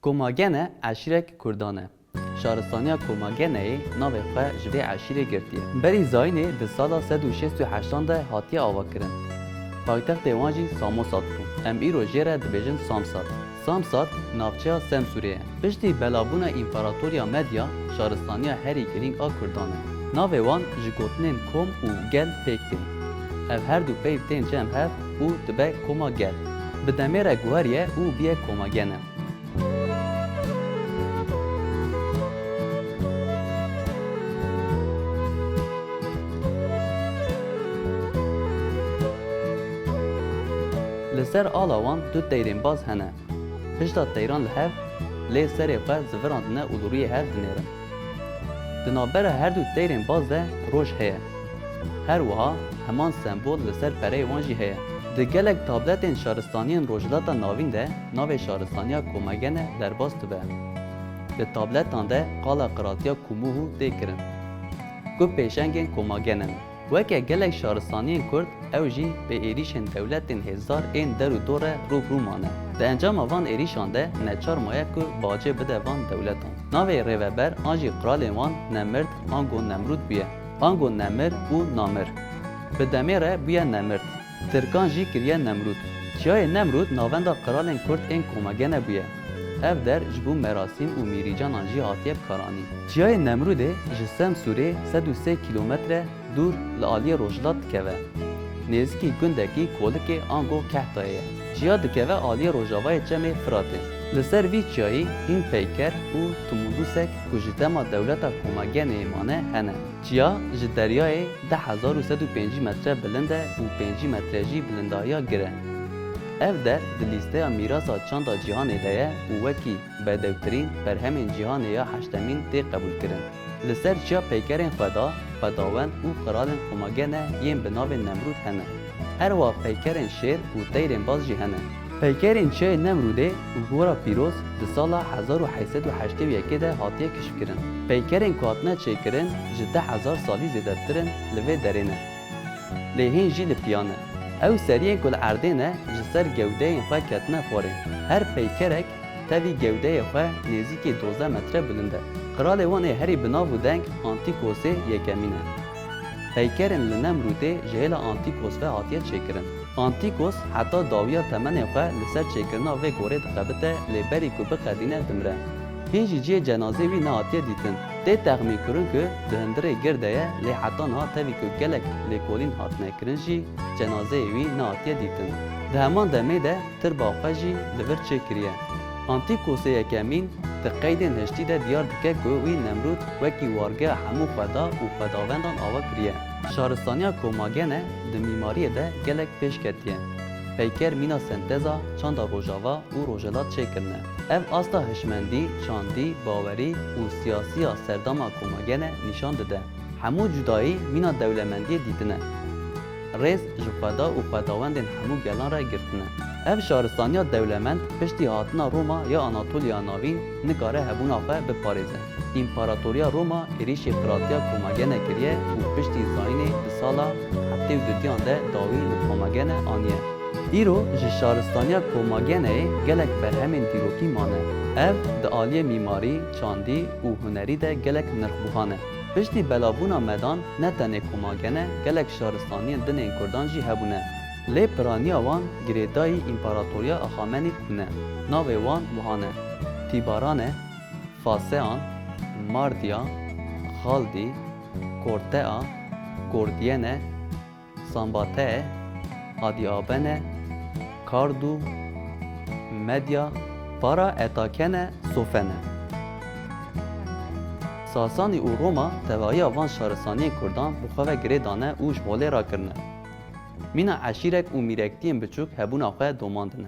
Komagene eşîrek kurdanê. Şaristaniya Komageneyê navê xwe ji vê eşîrê girtiye. Berî zayînê di sala 168 de hatiye avakirin. Paytextê wan jî Samosat bû. Em îro jê re dibêjin Samsat. Samsat navçeya Semsûrê ye. Piştî belavbûna Împaratoriya Medya Şaristaniya herî girîng a kurdanê. Navê wan ji gotinên kom û gel pêktê. Ev her du peyv tên cem hev û dibe Koma-gel. Bi demê re guherî û biye Komagene. Li ser ala wan du teyrên baz hene. Pişta teyran li hev, lê serê xwe zivirandine û lûriyê hev dinêrin. Di navbera her du teyrên baz de roj heye. Her wiha heman sembol li ser pereyê wan jî heye. Di gelek tabletên Şaristaniyên Rojhilata navîn de navê Şaristaniya Komagene derbas dibe. Di tabletan de qala qiratiya Komûhû tê kirin. Ku pêşengên Komagene. Weke gelek Şaristaniyên Kurd ew jî bi êrîşên dewletên hêzdar ên der û dor re rûbirû mane. Di encama van êrîşan de neçar maye ku bacê bide van dewletan. Navê rêveber an jî qiralên wan Nemird an got Nemrûd bûye. An got Nemir û Namir. Bi demê re bûye Nemird. Tirkan jî kiriye Nemrûd. Çiyayê Nemrûd navenda qiralên Kurd ên Komagene bûye. Ev der ji bo merasim û mîrîcanan jî hatiye bikaranî. Çiyayê Nemrûdê ji Semsûrê 103 kilometre dûr li aliyê Rojhilat dikeve. Nêzîkî gundekî kolikê an got Kehtayê ye. Çiya dikeve aliyê Rojavayê çemê Firatê. Li ser vî çiyayê hîn peyker û tumûdûsek ku ji dema dewleta Komageneyê mane hene. Çiya ji deryayê 10,150 metre bilind e û 5 metre jî bilindahiya gir e. Ev der di lîsteya mîrasa çanda cîhanê de ye û wekî bedewtirîn berhemên cîhanê ya heştemîn tê qebûl kirin. Li ser çiya peykerên xweda, xwedawend û qiralên Komagene yên bi navê Nemrûd hene. Her wa peykerên şêr û teyrên baz jî hene. Peykerên çiyayê Nemrûdê û gora pîroz di sala 1881 de hatiye keşfkirin. Peykerên ku hatine çêkirin ji 10,000 salî zêdetir in li vê derê ne. Lê hîn jî li piyan e. Ew seriyên ku li erdê ne ji ser gewdeyên xwe ketine xwarê. Her peykerek tevî gewdeyê xwe nêzîkî 12 metre bilind e. Qiralê wan ê herî bi nav û deng Antikosê yekemîn e. Peykerên li Nemrûdê ji hêla Antikos ve hatiye çêkirin. Antikos heta dawiya temenê xwe li ser çêkirina vê gorê dixebite lê berî ku biqedîne dimre. Hîn jî ciyê cenazê wî nehatiye dîtin. Tê texmîn kirin ku di hundirê gir de ye lê heta niha tevî ku gelek lêkolîn hatine kirin jî cenazeyê wî nehatiye dîtin. Di heman demê de tirba xwe jî li vir çêkiriye. Antikosê yekemîn di qeydên hiştî de diyar dike ku wî Nemrûd wekî wargeha hemû xweda û xwedawendan ava kiriye. Şaristaniya Komagene di mîmariyê de gelek pêş ketiye. Peyker mîna senteza, çanda rojava û Rojhilat çêkirine. Ev asta hişmendî, çandî, bawerî û siyasiya serdama Komagene nîşan dide. Hemû cudayî mîna dewlemendiyê dîtine. Rêz ji xweda û xwedawendên hemû gelan re girtine. Ev şaristaniya dewlemend piştî hatina Roma ya Anatoliya navîn nikare hebûna xwe biparêze. Împaratoriya Roma êrîşê qiratiya Komagene kiriye û piştî zayînê di sala 72 de dawî li Komagene aniye. Îro ji Şaristaniya Komageneyê gelek berhemên dîrokî mane. Ev di aliyê mîmarî, çandî û hunerî de gelek nirxbuhan e. Piştî belavbûna medan ne tenê Komagene gelek Şaristaniyên dinên Kurdan jî hebûne. Lê piraniya wan girêdayî Împaratoriya Axamenî bûne. Navê wan wihan e: Tîbaranê, Fasean, Mardiya, Xaldî, Kortea, Kordiyene, Sambatê, Adiabene, Kardu, Medya, Para etakene, Sofene. Sasanî û Roma tevahiya van Şaristaniyên Kurdan bi xwe ve girê dane û ji holê rakirine. Mîna eşîrek û mîrektiyên biçûk hebûna xwe domandine.